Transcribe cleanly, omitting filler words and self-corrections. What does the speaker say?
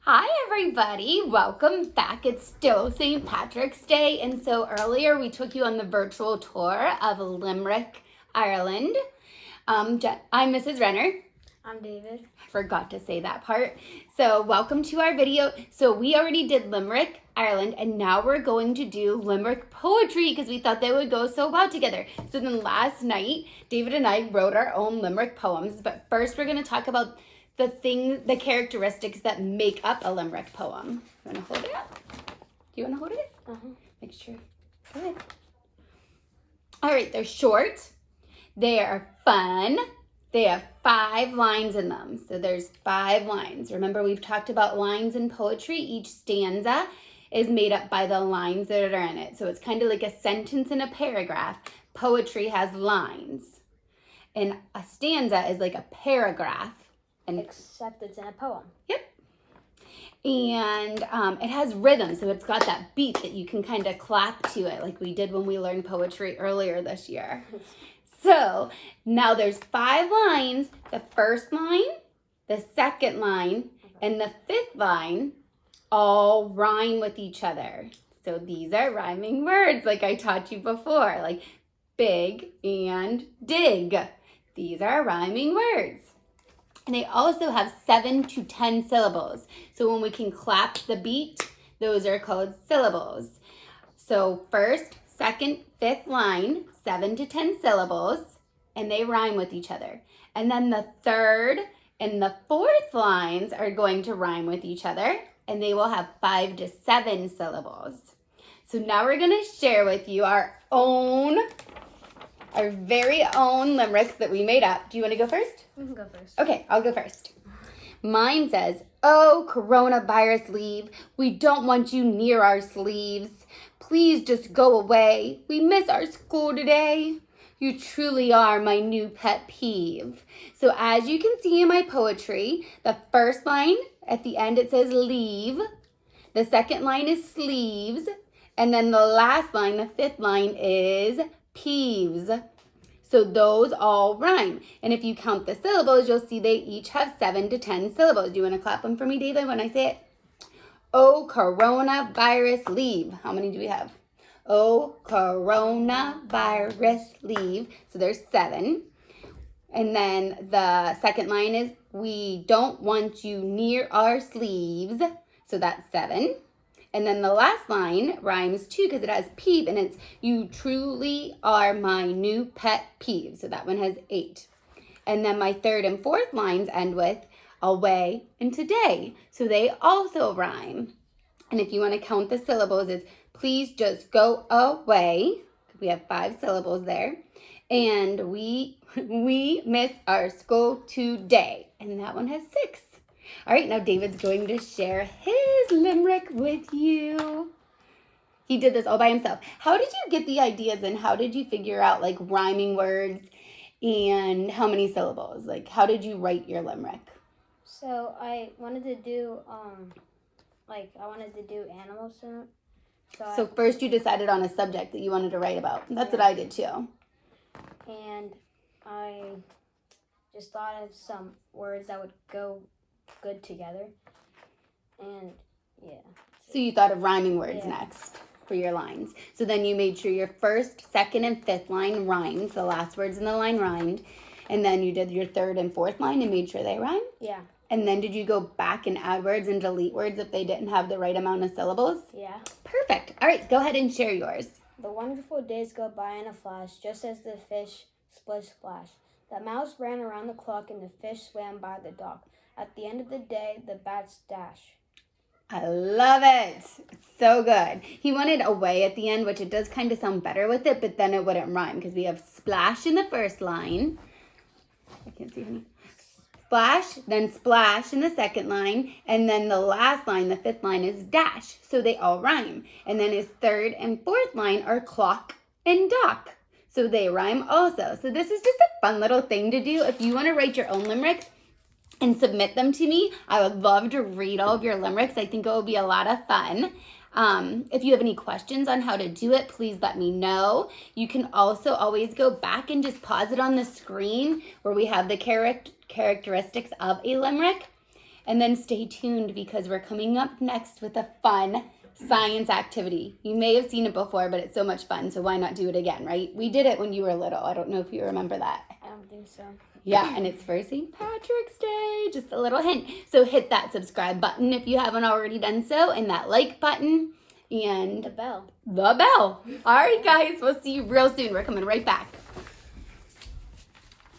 Hi everybody, welcome back. It's still St. Patrick's Day, and so earlier we took you on the virtual tour of Limerick, Ireland. I'm Mrs. Renner. I'm David. I forgot to say that part. So welcome to our video. So we already did Limerick, Ireland, and now we're going to do Limerick Poetry because we thought they would go so well together. So then last night, David and I wrote our own Limerick poems, but first we're going to talk about the characteristics that make up a Limerick poem. You want to hold it up? Do you want to hold it? Uh-huh. Make sure. Go ahead. All right, they're short. They are fun. They have 5 lines in them. So there's 5 lines. Remember, we've talked about lines in poetry. Each stanza is made up by the lines that are in it. So it's kind of like a sentence in a paragraph. Poetry has lines. And a stanza is like a paragraph. Except it's in a poem. Yep. And it has rhythm, so it's got that beat that you can kind of clap to it like we did when we learned poetry earlier this year. So now there's 5 lines. The first line, the second line, and the 5th line all rhyme with each other. So these are rhyming words like I taught you before, like big and dig. These are rhyming words. And they also have 7 to 10 syllables. So when we can clap the beat, those are called syllables. So first, second, 5th line, 7 to 10 syllables, and they rhyme with each other. And then the 3rd and the 4th lines are going to rhyme with each other, and they will have 5 to 7 syllables. So now we're going to share with you our very own limericks that we made up. Do you want to go first? You can go first. Okay, I'll go first. Mine says, "Oh, coronavirus leave, we don't want you near our sleeves. Please just go away. We miss our school today. You truly are my new pet peeve." So as you can see in my poetry, the first line at the end it says leave. The second line is sleeves. And then the last line, the 5th line, is peeves. So those all rhyme. And if you count the syllables, you'll see they each have 7 to 10 syllables. Do you want to clap them for me, David, when I say it? Oh, coronavirus leave. How many do we have? Oh, coronavirus leave. So there's 7. And then the second line is we don't want you near our sleeves. So that's 7. And then the last line rhymes too because it has peeve and it's you truly are my new pet peeve. So that one has 8. And then my 3rd and 4th lines end with away and today. So they also rhyme. And if you want to count the syllables, it's please just go away. We have 5 syllables there. And we miss our school today. And that one has 6. All right, now David's going to share his limerick with you. He did this all by himself. How did you get the ideas and how did you figure out like rhyming words and how many syllables? Like how did you write your limerick? So I wanted to do animals in it. So first you decided on a subject that you wanted to write about. That's what I did too. And I just thought of some words that would go good together. And yeah. So you thought of rhyming words next for your lines. So then you made sure your 1st, 2nd, and 5th line rhymed. The last words in the line rhymed. And then you did your 3rd and 4th line and made sure they rhymed? Yeah. And then did you go back and add words and delete words if they didn't have the right amount of syllables? Yeah. Perfect. All right, go ahead and share yours. The wonderful days go by in a flash, just as the fish splish splash. The mouse ran around the clock and the fish swam by the dock. At the end of the day, the bats dash. I love it. It's so good. He wanted away at the end, which it does kind of sound better with it, but then it wouldn't rhyme because we have splash in the first line. I can't see any. Splash, then splash in the second line, and then the last line, the 5th line, is dash. So they all rhyme. And then his 3rd and 4th line are clock and dock. So they rhyme also. So this is just a fun little thing to do. If you want to write your own limericks, and submit them to me. I would love to read all of your limericks. I think it will be a lot of fun. If you have any questions on how to do it, please let me know. You can also always go back and just pause it on the screen where we have the characteristics of a limerick. And then stay tuned because we're coming up next with a fun science activity. You may have seen it before, but it's so much fun, so why not do it again, right? We did it when you were little. I don't know if you remember that. I don't think so. Yeah, and it's for St. Patrick's Day. Just a little hint. So hit that subscribe button if you haven't already done so, and that like button, and The bell. the bell. All right, guys, we'll see you real soon. We're coming right back.